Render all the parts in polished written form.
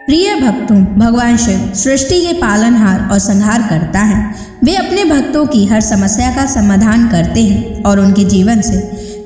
प्रिय भक्तों, भगवान शिव सृष्टि के पालनहार और संहार करता है। वे अपने भक्तों की हर समस्या का समाधान करते हैं और उनके जीवन से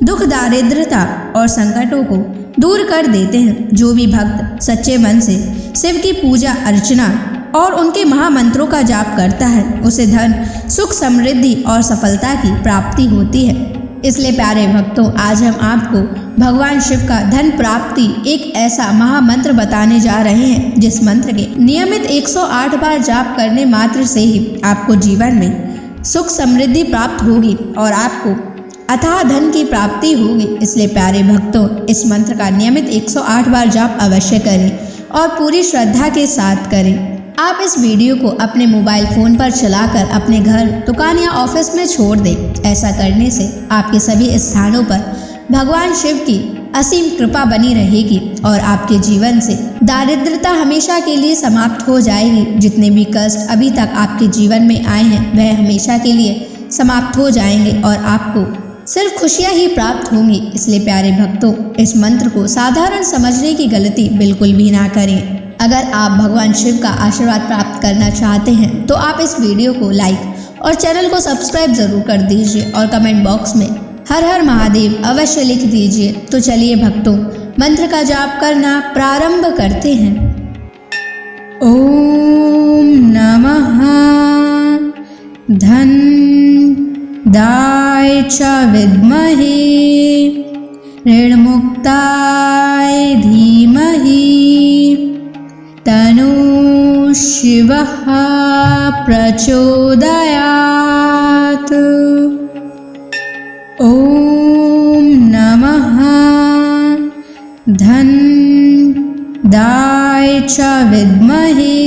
दुख, दारिद्रता और संकटों को दूर कर देते हैं। जो भी भक्त सच्चे मन से शिव की पूजा अर्चना और उनके महामंत्रों का जाप करता है, उसे धन, सुख, समृद्धि और सफलता की प्राप्ति होती है। इसलिए प्यारे भक्तों, आज हम आपको भगवान शिव का धन प्राप्ति एक ऐसा महामंत्र बताने जा रहे हैं, जिस मंत्र के नियमित 108 बार जाप करने मात्र से ही आपको जीवन में सुख समृद्धि प्राप्त होगी और आपको अथाह धन की प्राप्ति होगी। इसलिए प्यारे भक्तों, इस मंत्र का नियमित 108 बार जाप अवश्य करें और पूरी श्रद्धा के साथ करें। आप इस वीडियो को अपने मोबाइल फ़ोन पर चलाकर अपने घर, दुकान या ऑफिस में छोड़ दें। ऐसा करने से आपके सभी स्थानों पर भगवान शिव की असीम कृपा बनी रहेगी और आपके जीवन से दारिद्रता हमेशा के लिए समाप्त हो जाएगी। जितने भी कष्ट अभी तक आपके जीवन में आए हैं, वह हमेशा के लिए समाप्त हो जाएंगे और आपको सिर्फ खुशियाँ ही प्राप्त होंगी। इसलिए प्यारे भक्तों, इस मंत्र को साधारण समझने की गलती बिल्कुल भी ना करें। अगर आप भगवान शिव का आशीर्वाद प्राप्त करना चाहते हैं तो आप इस वीडियो को लाइक और चैनल को सब्सक्राइब जरूर कर दीजिए और कमेंट बॉक्स में हर हर महादेव अवश्य लिख दीजिए। तो चलिए भक्तों, मंत्र का जाप करना प्रारंभ करते हैं। ओम नमः धन दाय च विद्महे ऋणमुक्ताय धीमहि तनु शिवः प्रचोदयात्। ओम नमः धन दाय च विद्महे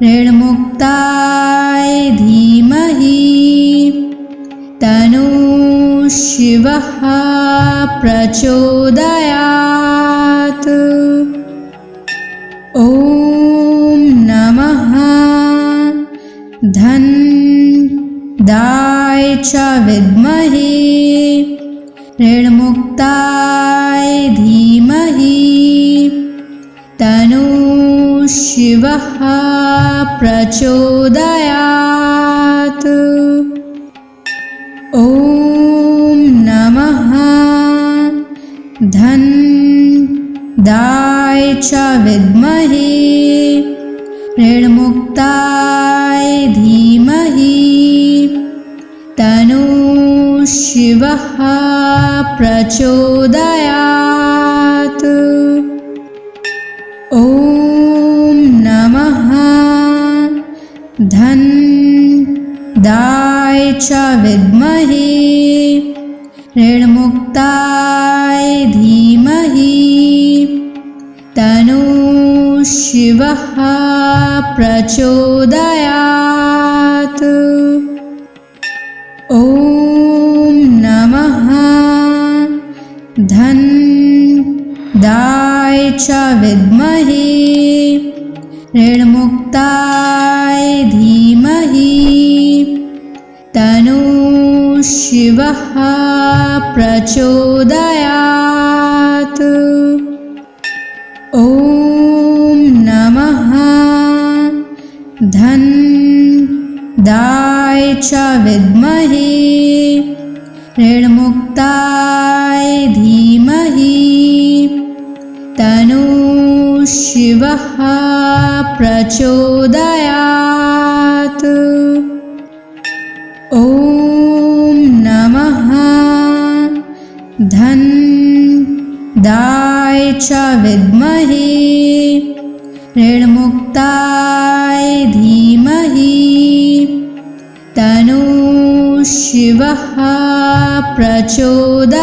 ऋणमुक्ताय धीमहि तनु शिवः प्रचोदयात्। ओम नमः धन दाय च विद्महे ऋणमुक्ताय धीमहि तनु शिवः प्रचोदयात्। ओम नमः धन दाय च विद्महे ऋणमुक्ताय धीमहि तनु शिवः प्रचोदयात्। ओम नमः धन दाय च विद्महे ऋणमुक्ताय धीमहि तनु शिवः प्रचोदयात्। ओम नमः धन दाय च विद्महे ऋणमुक्ताय धीमहि तनु शिवः प्रचोदयात्। ओम नमः धन दाय च विद्महे ऋणमुक्ताय धीमहि तनु शिवः प्रचोदयात्। ओम नमः धन दाय च विद्महे ऋणमुक्ताय धीमहि तनु शिवः प्रचोदयात्।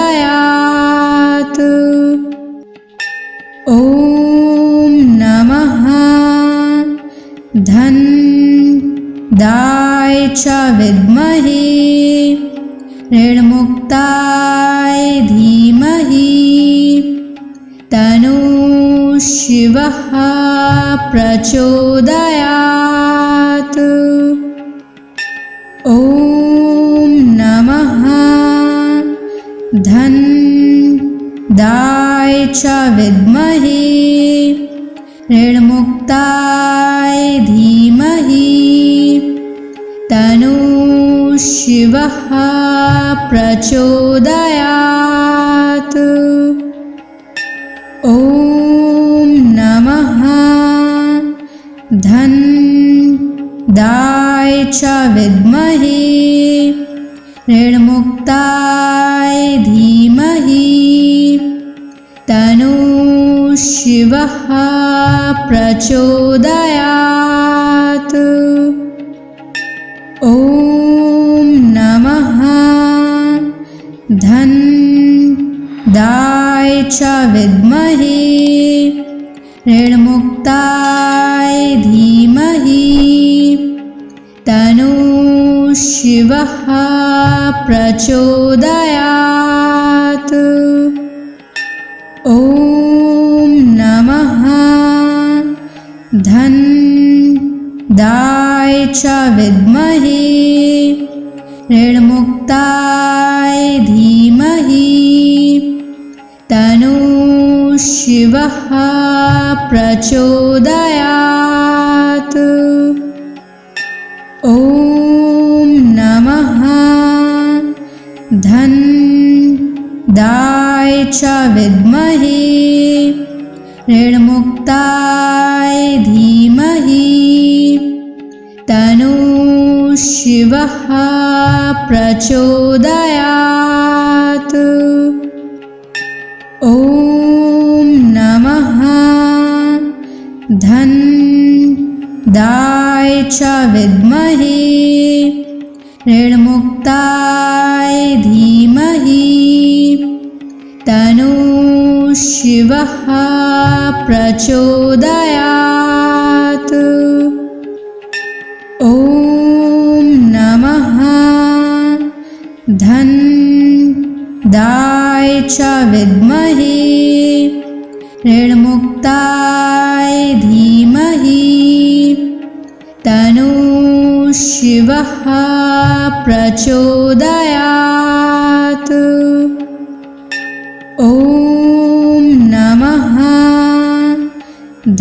ओम नमः धन दाय च विद्महे ऋणमुक्ताय धीमहि तनु शिवः प्रचोदयात्। ओम नमः धन दाय च विद्महे ऋणमुक्ताय धीमहि तन्नः शिवः प्रचोदयात्। ॐ नमः धन्दाय च विद्महे ऋणमुक्ताय धीमहि तन्नः शिवः प्रचोदयात्। ॐ नमः धन्दाय च विद्महे ऋणमुक्ताय धीमहि तन्नः शिवः प्रचोदयात्। ॐ नमः धन्दाय च विद्महे ऋणमुक्ताय धीमहि तन्नः शिवः प्रचोदयात्। ॐ नमः धन्दाय च विद्महे ऋणमुक्ताय धीमहि तन्नः शिवः प्रचोदयात्। ॐ नमः धन्दाय च विद्महे ऋणमुक्ताय धीमहि तन्नः शिवः प्रचोदयात्। ॐ नमः धन्दाय च विद्महे ऋणमुक्ताय धीमहि तन्नः शिवः प्रचोदयात्। ॐ नमः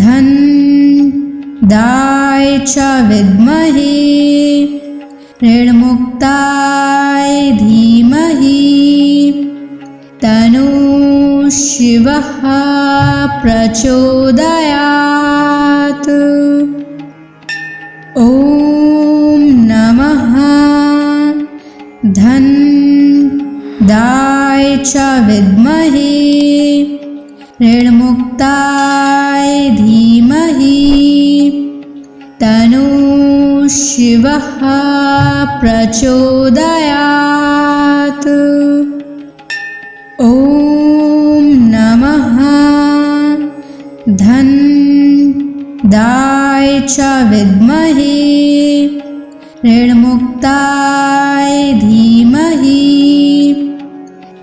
धन्दाय च विद्महे ऋणमुक्ताय धीमहि तन्नः शिवः प्रचोदयात्। ॐ नमः धन्दाय च विद्महे ऋणमुक्ताय धीमहि तन्नः शिवः प्रचोदयात्। ॐ नमः धन्दाय च विद्महे ऋणमुक्ताय धीमहि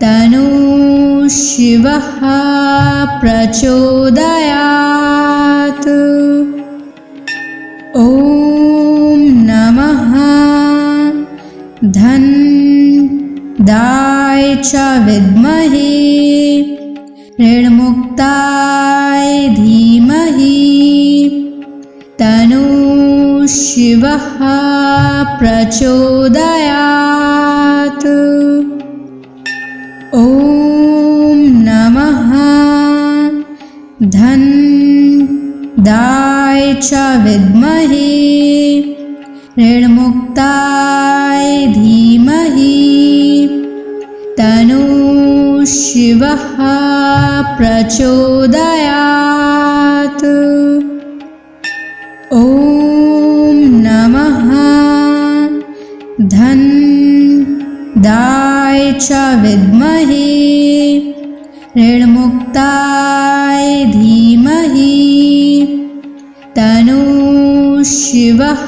तन्नः शिवः प्रचोदयात्। ॐ नमः धन्दाय च विद्महे ऋणमुक्ताय धीमहि तन्नः शिवः प्रचोदयात्। ॐ नमः धन्दाय च विद्महे ऋणमुक्ताय धीमहि तन्नः शिवः प्रचोदयात्। ॐ नमः धन्दाय च विद्महे ऋणमुक्ताय धीमहि तन्नः शिवः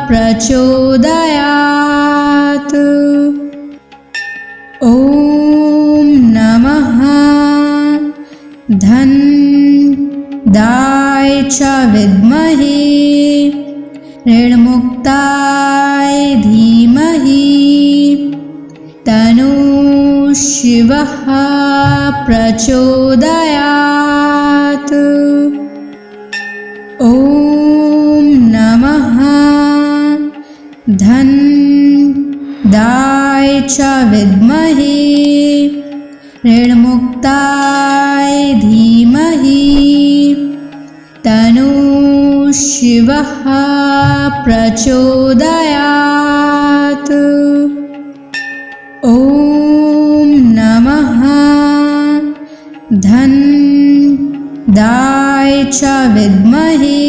प्रचोदयात्। ॐ नमः धन्दाय च विद्महे ऋणमुक्ताय धीमहि तन्नः शिवः प्रचोदयात्। च विद्महे ऋणमुक्ताय धीमहि तन्नः शिवः प्रचोदयात्। ॐ नमः धनदाय च विद्महे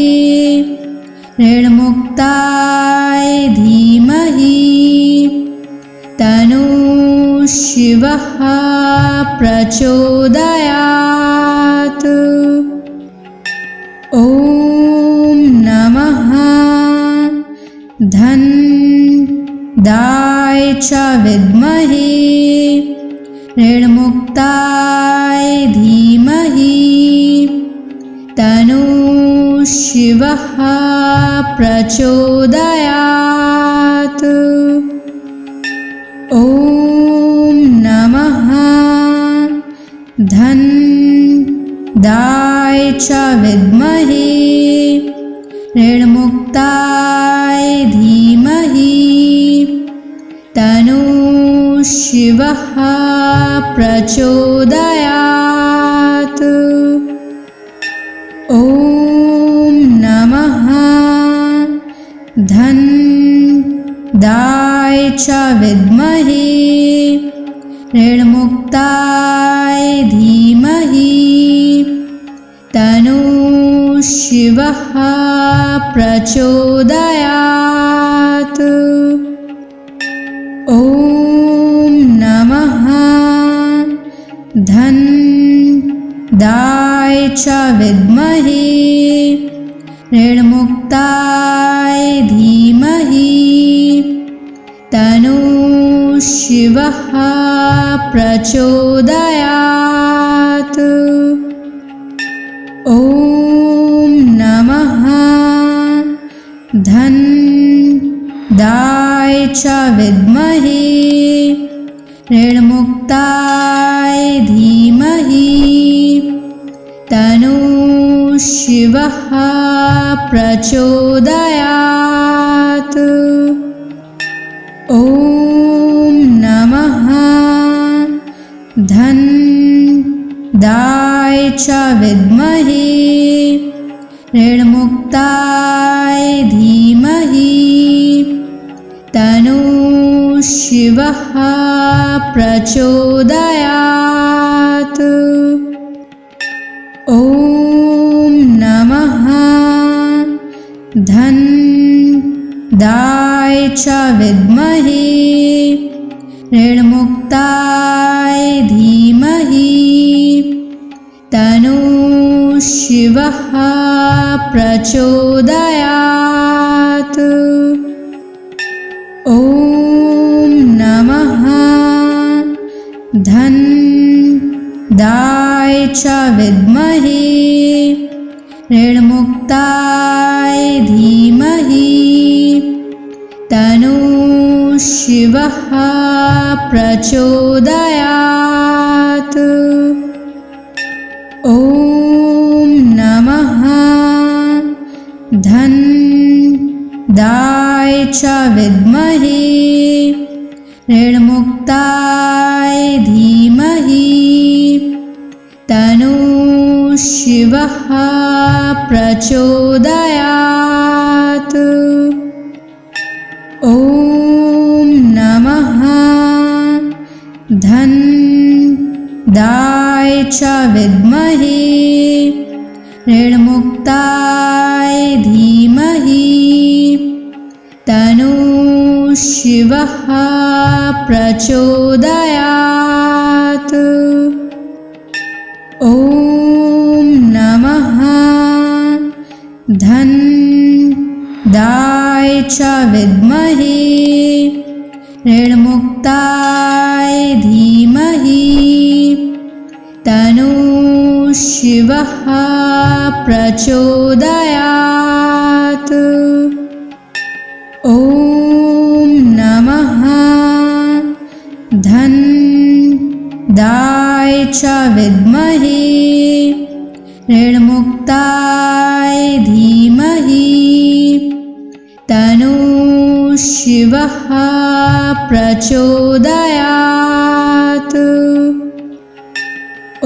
ऋणमुक्ताय धीमहि तन्नः शिवः प्रचोदयात्। ॐ नमः धनदाय च विद्महे ऋणमुक्ताय धीमहि तन्नः शिवः प्रचोदयात्। ॐ नमः धनदाय च विद्महे ऋणमुक्ताय धीमहि तन्नः शिवः प्रचोदयात्। ॐ नमः धनदाय च विद्महे ऋणमुक्ताय धीमहि तन्नः शिवः प्रचोदयात्। ॐ नमः धनदाय च विद्महे ऋणमुक्ताय धीमहि तन्नः शिवः प्रचोदयात्। ॐ नमः धनदाय च विद्महे ऋणमुक्ताय धीमहि तन्नः शिवः प्रचोदयात्। ॐ नमः धनदाय च विद्महे ऋणमुक्ताय धीमहि तन्नः शिवः प्रचोदयात्। ॐ नमः धनदाय च विद्महे ऋणमुक्ताय धीमहि तन्नः शिवः प्रचोदयात्। ॐ नमः धनदाय च विद्महे ऋणमुक्ताय धीमहि तन्नः शिवः प्रचोदयात्। ॐ नमः धनदाय च विद्महे ऋणमुक्ताय धीमहि तन्नः शिवः प्रचोदयात्। ॐ नमः धनदाय च विद्महे ऋणमुक्ताय धीमहि तन्नः शिवः प्रचोदयात्। ॐ नमः धनदाय च विद्महे ऋणमुक्ताय धीमहि तन्नः शिवः प्रचोदयात्। ॐ नमः धनदाय च विद्महे ऋणमुक्ताय धीमहि तन्नः शिवः प्रचोदयात्।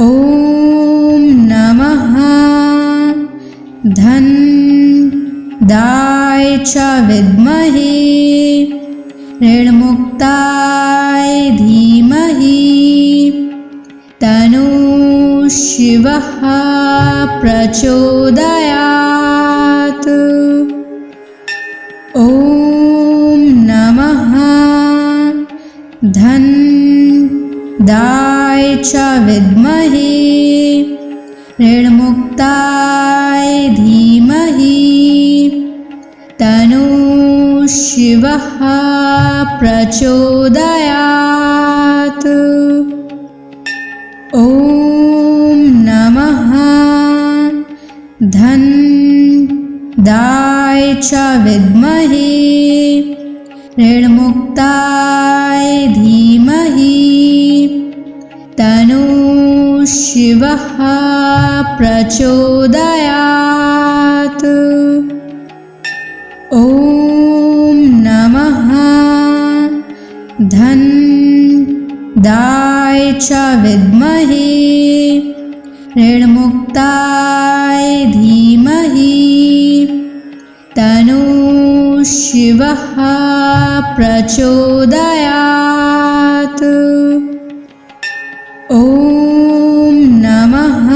ॐ नमः धन्दाय च विद्महे ऋणमुक्ताय धीमहि तन्नो शिवः प्रचोदयात्। ॐ नमः धन्दाय च विद्महे ऋणमुक्ताय धीमहि तन्नो शिवः प्रचोदयात्। ॐ नमः धन्दाय च विद्महे ऋणमुक्ताय धीमहि तन्नो शिवः प्रचोदयात्। ॐ नमः धन्दाय च विद्महे ऋणमुक्ताय धीमहि तन्नो शिवः प्रचोदयात्। ॐ नमः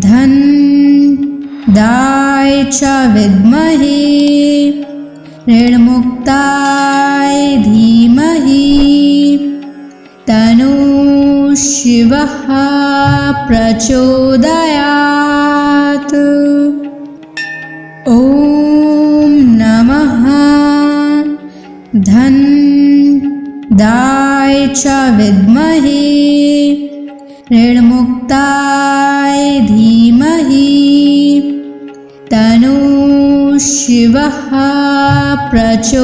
धन्दाय च विद्महे ऋणमुक्ताय धीमहि तन्नो शिवः प्रचोदयात्। ॐ नमः धन्दाय च विद्महे ऋणमुक्ताय धीमहि तन्नो शिवः प्रचोदयात्।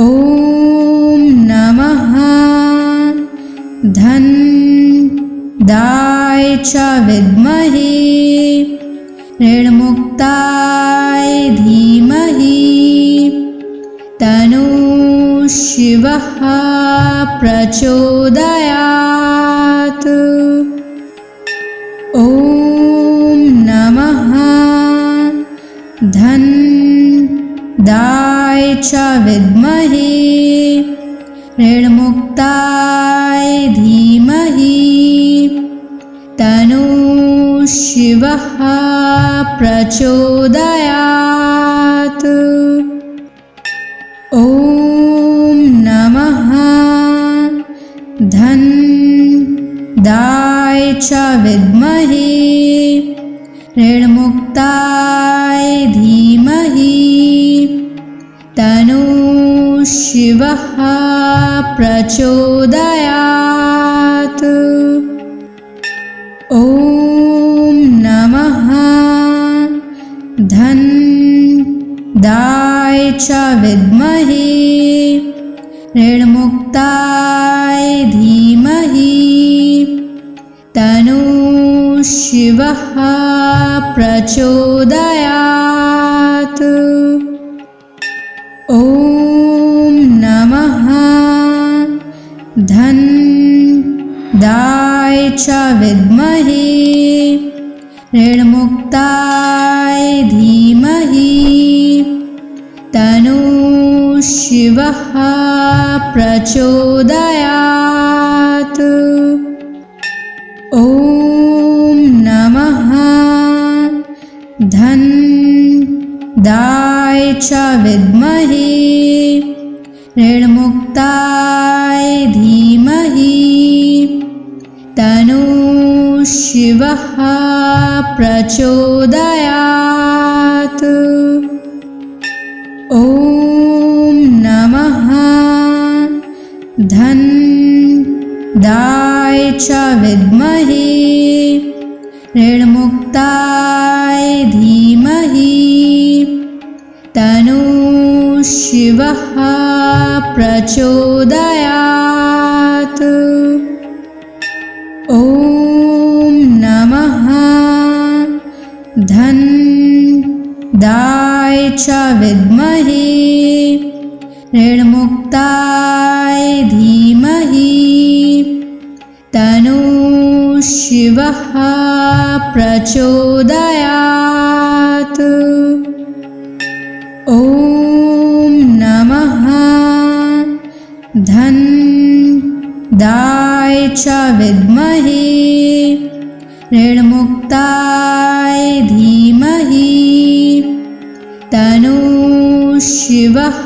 ॐ नमः धन्दाय च विद्महे ऋणमुक्ताय धीमहि तन्नो शिवः प्रचोदयात्। ॐ नमः धन्दाय च विद्महे ऋणमुक्ताय धीमहि तन्नो शिवः प्रचोदयात्। ॐ नमः धन्दाय च विद्महे ऋणमुक्ताय धीमहि तन्नो शिवः प्रचोदयात्। ॐ नमः धन्दाय च विद्महे ऋणमुक्ताय धीमहि तन्नो शिवः प्रचोदयात्। ॐ नमः धन्दाय च विद्महे ऋणमुक्ताय धीमहि तन्नो शिवः प्रचोदयात्। ॐ नमः धन्दाय च विद्महे ऋणमुक्ताय धीमहि तन्नो शिवः प्रचोदयात्। ॐ नमः धन्दाय च विद्महे ऋणमुक्ताय धीमहि तन्नो शिवः प्रचोदयात्। ॐ नमः धन्दाय च विद्महे ऋणमुक्ताय धीमहि तन्नः शिवः प्रचोदयात्। ॐ नमः धनदाय च विद्महे ऋणमुक्ताय धीमहि तन्नः शिवः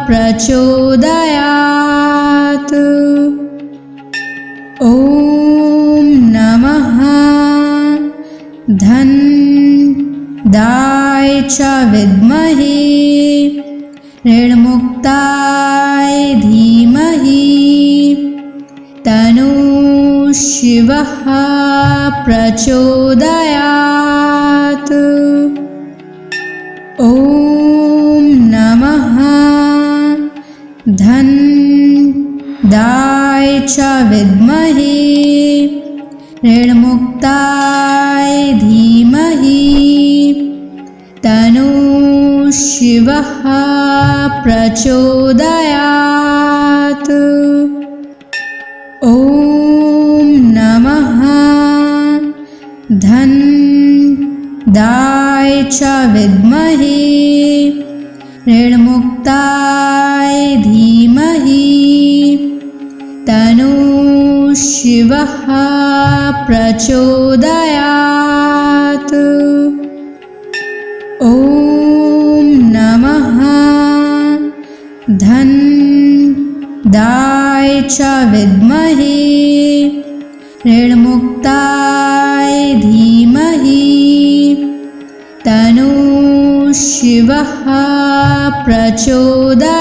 प्रचोदयात्। ॐ नमः धनदाय च विद्महे ऋणमुक्ताय धीमहि तन्नः शिवः प्रचोदयात्। ॐ नमः धनदाय च विद्महे ऋणमुक्ताय धीमहि तन्नः शिवः प्रचोदयात्। ॐ नमः धनदाय च विद्महे ऋणमुक्ताय धीमहि तन्नः शिवः प्रचोदयात्। ॐ नमः धनदाय च विद्महे ऋणमुक्ताय धीमहि तन्नः शिवः प्रचोदयात्।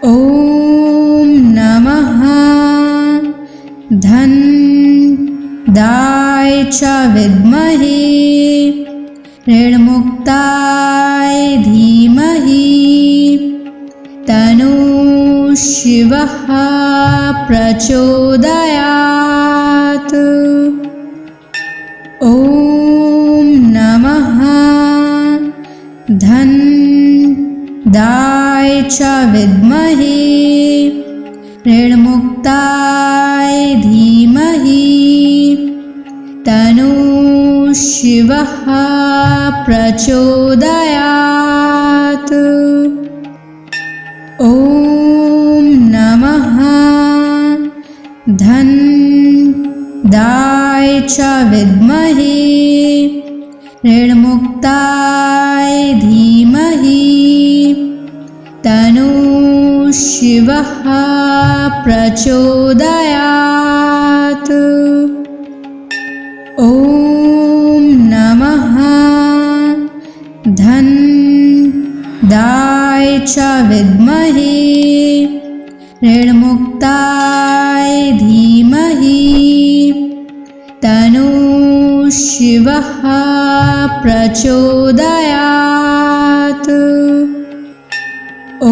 ॐ नमः धनदाय च विद्महे ऋणमुक्ताय धीमहि तन्नः शिवः प्रचोदयात्। ॐ नमः धनदाय च विद्महे ऋणमुक्ताय धीमहि तन्नः शिवः प्रचोदयात्। ॐ नमः धनदाय च विद्महे ऋणमुक्ताय धीमहि तन्नः शिवः प्रचोदयात्। ॐ नमः धनदाय च विद्महे ऋणमुक्ताय धीमहि तन्नः शिवः प्रचोदयात्। ॐ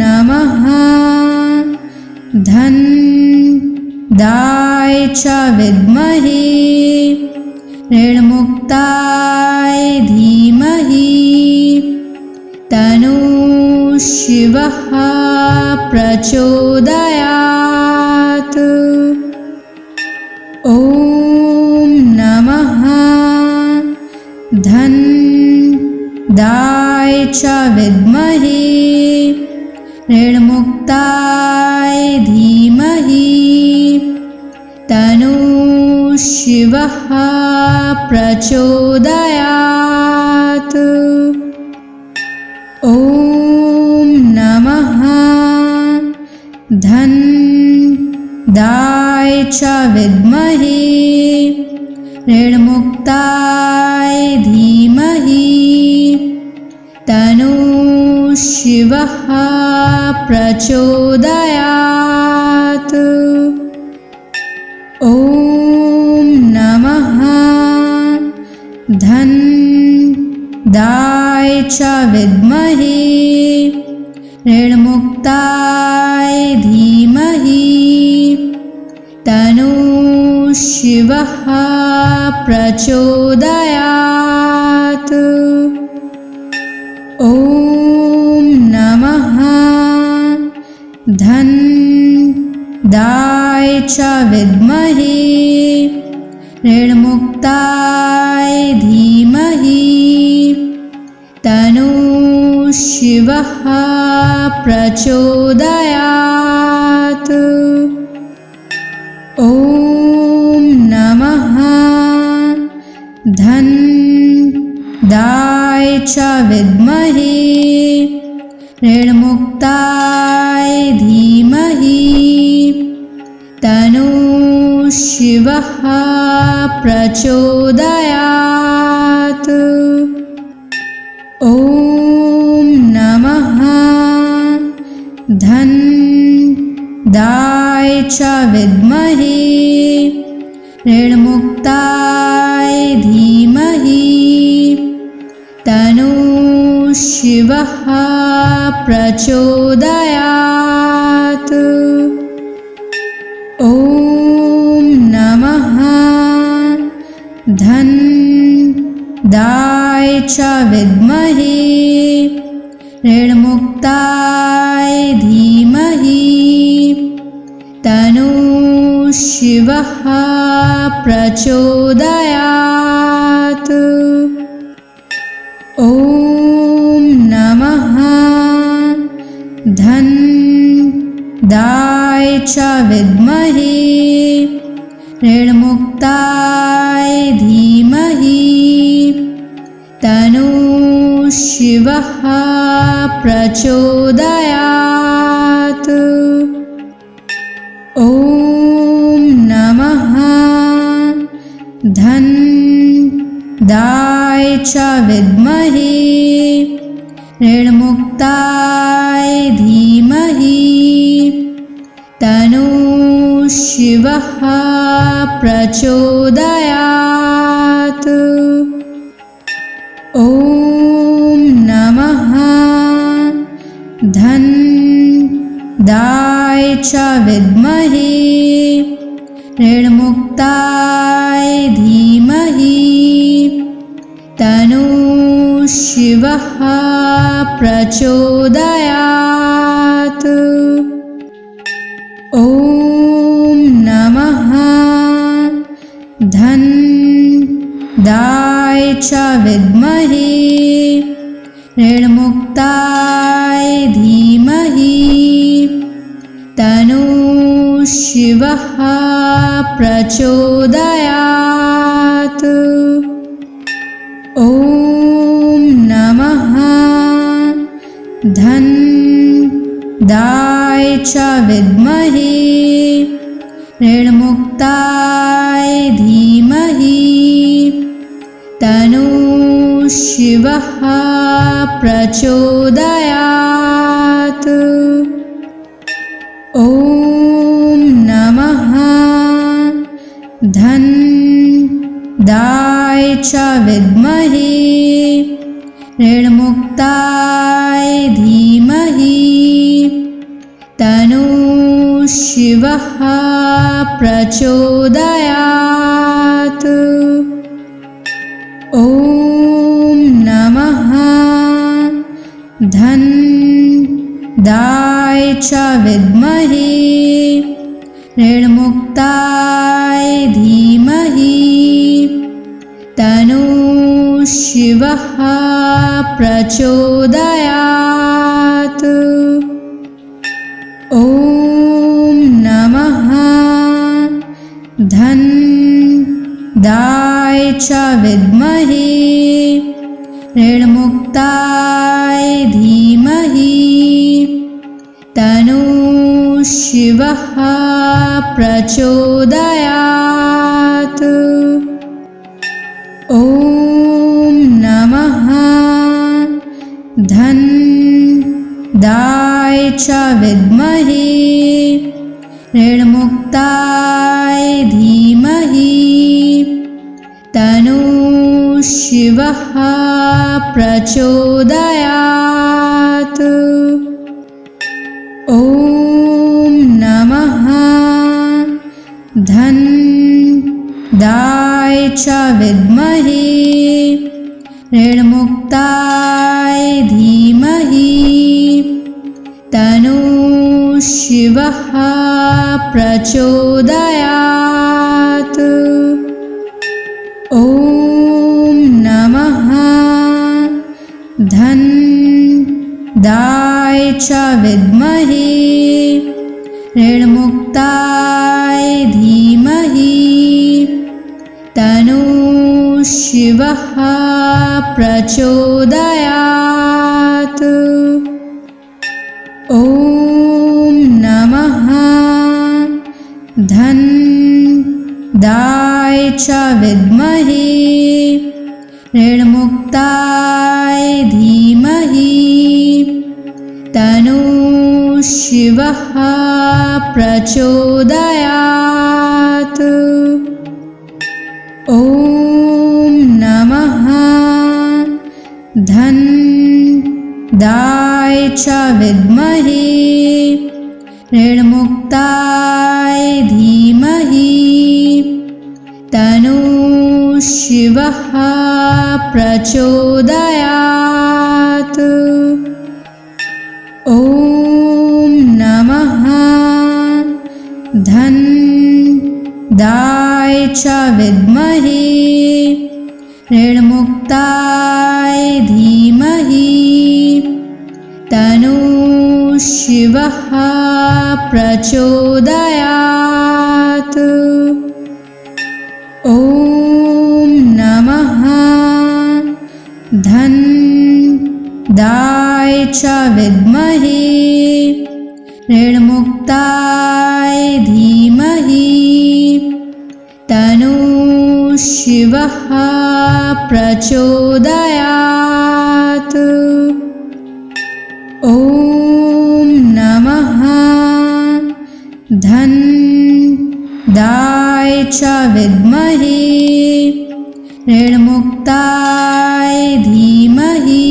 नमः धनदाय च विद्महे ऋणमुक्ताय धीमहि तन्नः शिवः प्रचोदयात्। ॐ नमः धनदाय च विद्महे ऋणमुक्ताय धीमहि तन्नः शिवः प्रचोदयात्। ॐ नमः धनदाय च विद्महे ऋणमुक्ताय धीमहि तन्नः शिवः प्रचोदयात्। ॐ नमः धनदाय च विद्महे ऋणमुक्ताय धीमहि तन्नः शिवः शिवः प्रचोदयात्। ॐ नमः धन्दाय च विद्महे ऋणमुक्ताय धीमहि तन्नो शिवः प्रचोदयात्। ॐ नमः धन्दाय च विद्महे ऋणमुक्ताय धीमहि तन्नो शिवः प्रचोदयात्। ॐ नमः धन्दाय च विद्महे ऋणमुक्ताय धीमहि तन्नो शिवः प्रचोदयात्। ॐ नमः धन्दाय च विद्महे ऋणमुक्ताय धीमहि तन्नो शिवः प्रचोदयात्। ॐ नमः धन्दाय च विद्महे ऋणमुक्ताय धीमहि तन्नो शिवः प्रचोदयात्। ॐ नमः धन्दाय च विद्महे ऋणमुक्ताय धीमहि तन्नो शिवः प्रचोदयात्। ॐ नमः धन्दाय च विद्महे ऋणमुक्ताय धीमहि तन्नो शिवः प्रचोदयात्। ॐ नमः धन्दाय च विद्महे ऋणमुक्ताय धीमहि तन्नो शिवः प्रचोदयात्। ॐ नमः धन्दाय च विद्महे ऋणमुक्ताय धीमहि तन्नो शिवः प्रचोदयात्। ॐ नमः धन्दाय च विद्महे ऋणमुक्ताय धीमहि तन्नो शिवः प्रचोदयात्। ॐ नमः धन्दाय च विद्महे ऋणमुक्ताय धीमहि तन्नो शिवः प्रचोदयात्। ॐ नमः धन्दाय च विद्महे ऋणमुक्ताय धीमहि तन्नो शिवः प्रचोदयात्। ॐ नमः धन्दाय च विद्महे ऋणमुक्ताय धीमहि तन्नो शिवः प्रचोदयात्। ॐ नमः धन्दाय च विद्महे ऋणमुक्ताय धीमहि तन्नो शिवः प्रचोदयात्। ॐ नमः धनदाय च विद्महे ऋणमुक्ताय धीमहि तन्नो शिवः प्रचोदयात्। ॐ नमः धनदाय च विद्महे ऋणमुक्ताय धीमहि तन्नो शिवः प्रचोदयात्। ॐ नमः धनदाय च विद्महे ऋणमुक्ताय धीमहि तन्नो शिवः प्रचोदयात्। ॐ नमः धनदाय च विद्महे ऋणमुक्ताय धीमहि तन्नो शिवः प्रचोदयात्। ॐ नमः धनदाय च विद्महे ऋणमुक्ताय धीमहि तन्नो शिवः प्रचोदयात्। ॐ नमः धनदाय च विद्महे ऋणमुक्ताय धीमहि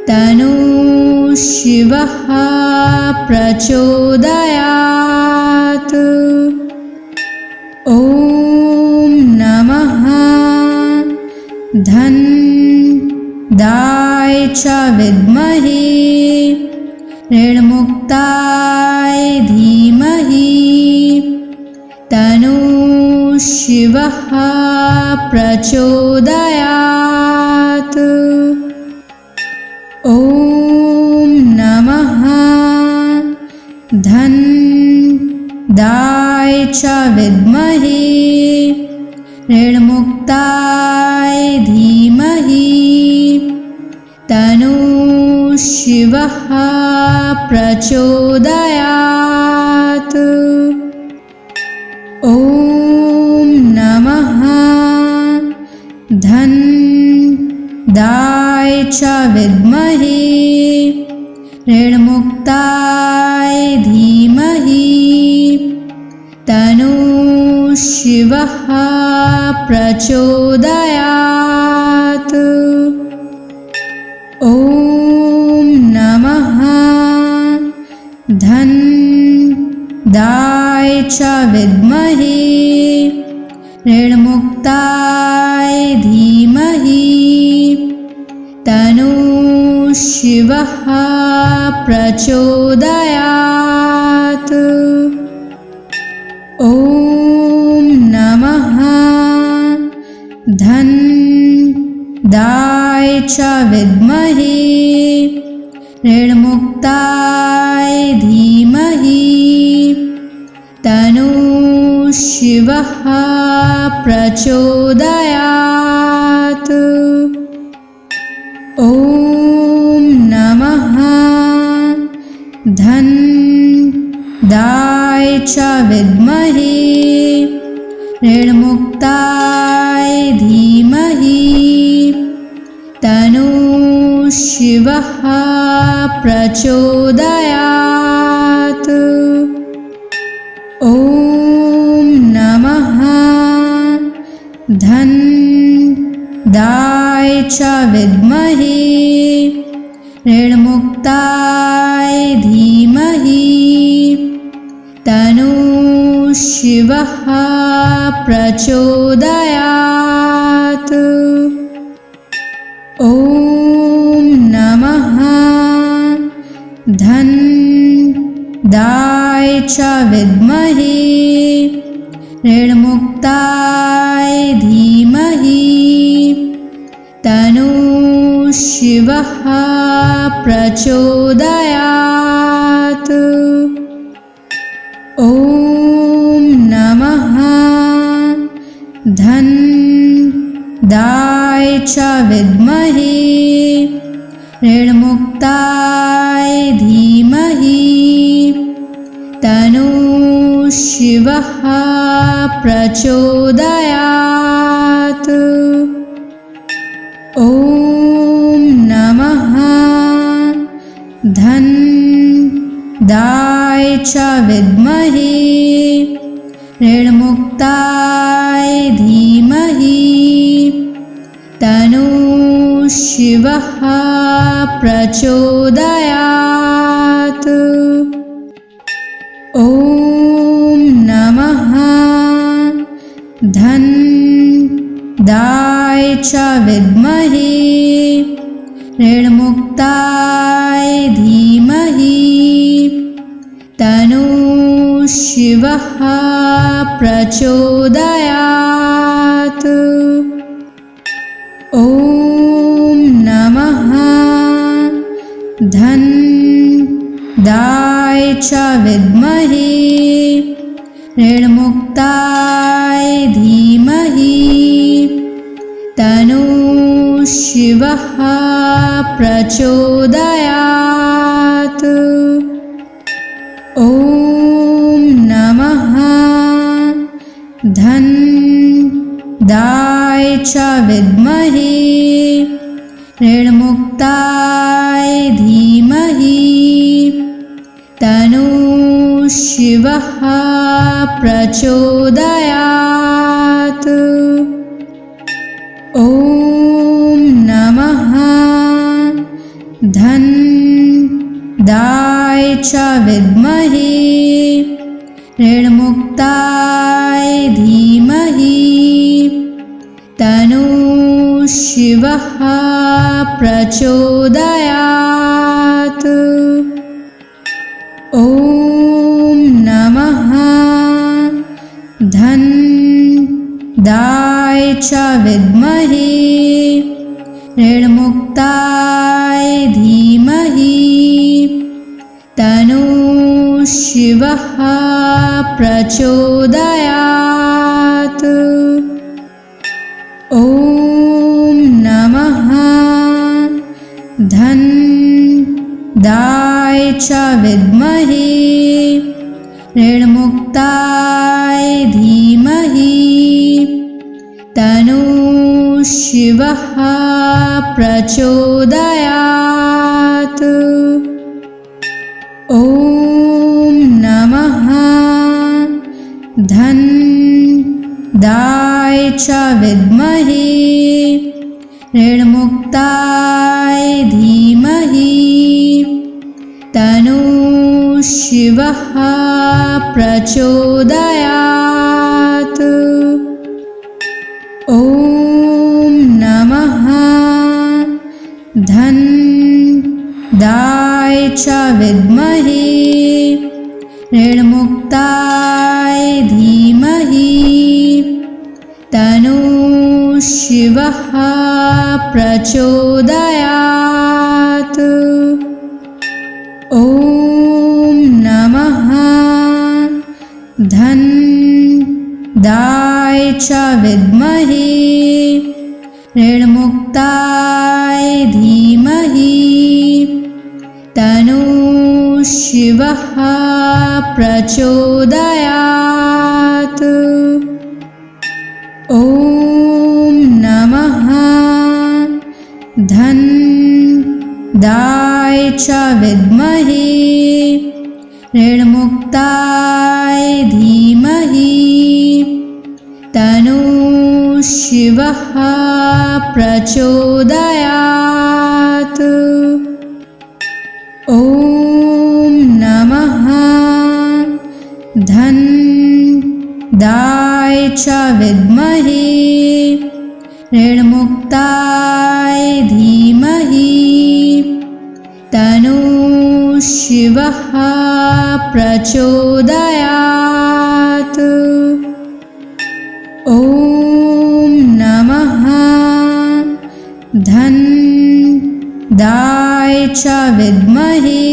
तन्नो शिवः प्रचोदयात्। ॐ नमः धनदाय च विद्महे ऋणमुक्ताय धीमहि तन्नो शिवः प्रचोदयात्। ॐ नमः धनदाय च विद्महे ऋणमुक्ताय धीमहि तन्नो शिवः प्रचोदयात्। ॐ नमः धनदाय च विद्महे ऋणमुक्ताय धीमहि तन्नो शिवः प्रचोदयात्। ॐ नमः धनदाय च विद्महे ऋणमुक्ताय धीमहि तन्नो शिवः प्रचोदयात्। ॐ नमः धनदाय च विद्महे ऋणमुक्ताय धीमहि तन्नो शिवः प्रचोदयात्। ॐ नमः धनदाय च विद्महे ऋणमुक्ताय धीमहि तन्नो शिवः प्रचोदयात्। ॐ नमः धनदाय च विद्महे ऋणमुक्ताय धीमहि तन्नो शिवः प्रचोदयात्। ॐ नमः धन्दाय च विद्महे ऋणमुक्ताय धीमहि तन्नो शिवः प्रचोदयात्। ॐ नमः धन्दाय च विद्महे ऋणमुक्ताय धीमहि तन्नो शिवः प्रचोदयात्। ॐ नमः धन्दाय च विद्महे ऋणमुक्ताय धीमहि तन्नो शिवः प्रचोदयात्। ॐ नमः धन्दाय च विद्महे ऋणमुक्ताय धीमहि तन्नो शिवः प्रचोदयात्। ॐ नमः धन्दाय च विद्महे ऋणमुक्ताय धीमहि तन्नो शिवः प्रचोदयात्। ॐ नमः धन्दाय च विद्महे ऋणमुक्ताय धीमहि तन्नो शिवः प्रचोदयात्। ॐ नमः धन्दाय च विद्महे ऋणमुक्ताय धीमहि तन्नो शिवः प्रचोदयात्। ॐ नमः धन्दाय च विद्महे ऋणमुक्ताय धीमहि तन्नो शिवः प्रचोदयात्। ॐ नमः धन्दाय च विद्महे ऋणमुक्ताय धीमहि तन्नो शिवः प्रचोदयात्। ॐ नमः धन्दाय च विद्महे ऋणमुक्ताय धीमहि तन्नो शिवः प्रचोदयात्। ॐ नमः धन्दाय च विद्महे ऋणमुक्ताय धीमहि तन्नो शिवः प्रचोदयात्। ॐ नमः धन्दाय च विद्महे ऋणमुक्ताय धीमहि तन्नो शिवः प्रचोदयात्। ॐ नमः धन्दाय च विद्महे ऋणमुक्ताय धीमहि तन्नो शिवः प्रचोदयात्। ॐ नमः च विद्महे ऋणमुक्ताय धीमहि तन्नो शिवः प्रचोदयात्। ॐ नमः धन्दाय च विद्महे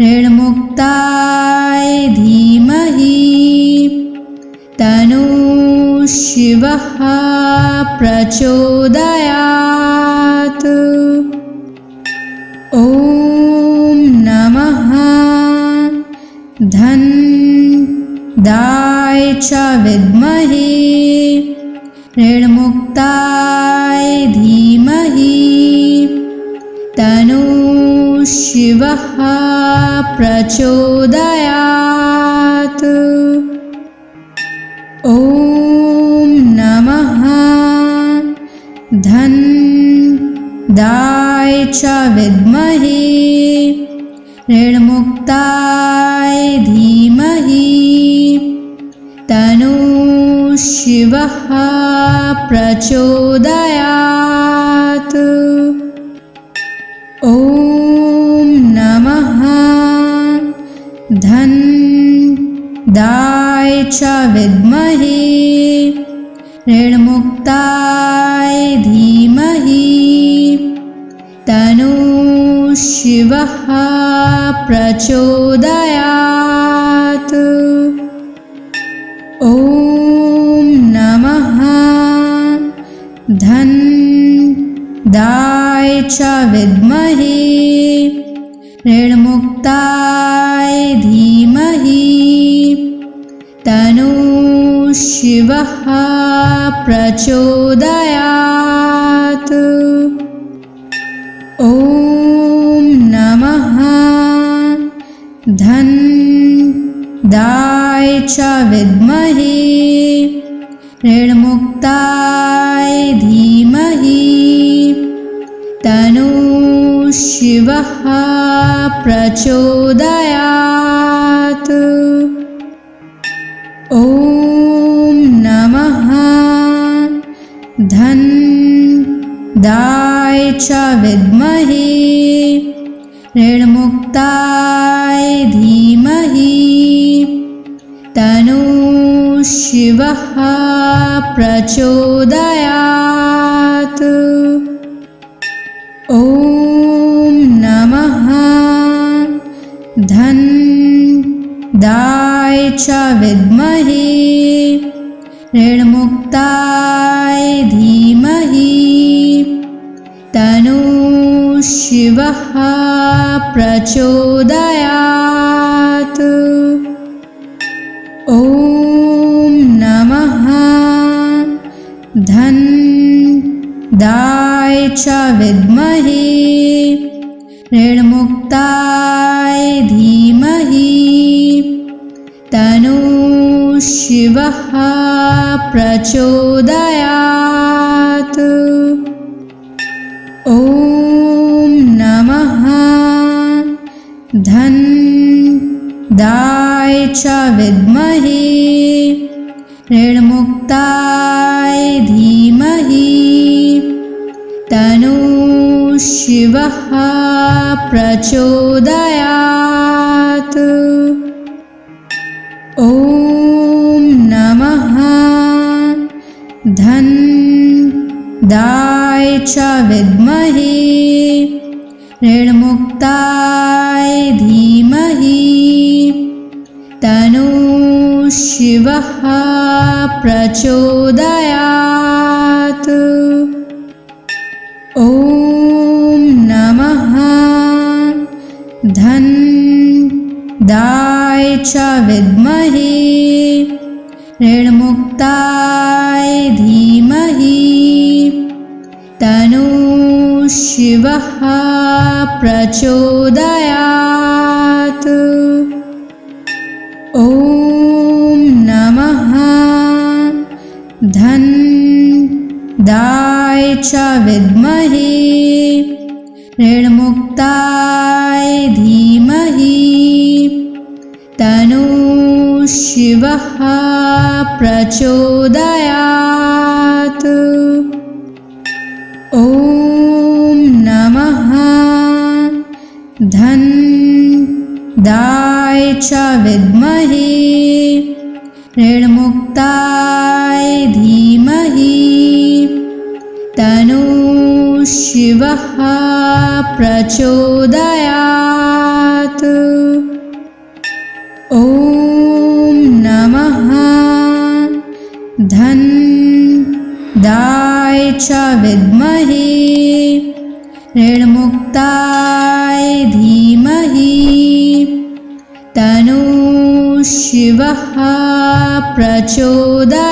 ऋणमुक्ताय धीमहि तन्नो शिवः प्रचोदयात्। ॐ नमः धन्दाय च विद्महे ऋणमुक्ताय धीमहि तन्नो शिवः प्रचोदयात्। ॐ नमः धन्दाय च विद्महे ऋणमुक्ताय धीमहि तन्नो शिवः प्रचोदयात्। ॐ नमः धन्दाय च विद्महे ऋणमुक्ताय धीमहि तन्नो शिवः प्रचोदयात्। ॐ नमः धन्दाय च विद्महे ऋणमुक्ताय धीमहि तन्नो शिवः प्रचोदयात्। ॐ नमः धन्दाय च विद्महे ऋणमुक्ताय धीमहि तन्नो शिवः प्रचोदयात्। ॐ नमः धन्दाय च विद्महे ऋणमुक्ताय धीमहि तन्नो शिवः प्रचोदयात्। ॐ नमः धन्दाय च विद्महे ऋणमुक्ताय धीमहि तन्नो शिवः प्रचोदयात्। ॐ नमः धन्दाय च विद्महे ऋणमुक्ताय धीमहि तन्नो शिवः प्रचोदयात्। ॐ नमः धन्दाय च विद्महे ऋणमुक्ताय धीमहि तन्नो शिवः प्रचोदयात्। ॐ नमः धन्दाय च विद्महे ऋणमुक्ताय धीमहि तन्नो शिवः प्रचोदयात्। ॐ नमः धन्दाय च विद्महे ऋणमुक्ताय धीमहि तन्नो शिवः प्रचोदयात्। ॐ नमः धन्दाय च विद्महे ऋणमुक्ताय धीमहि तन्नो शिवः प्रचोदयात्। ॐ नमः धन्दाय च विद्महे ऋणमुक्ताय धीमहि तन्नो शिवः प्रचोदयात्। ॐ नमः धन्दाय च विद्महे ऋणमुक्ताय धीमहि तन्नो शिवः प्रचोदयात्।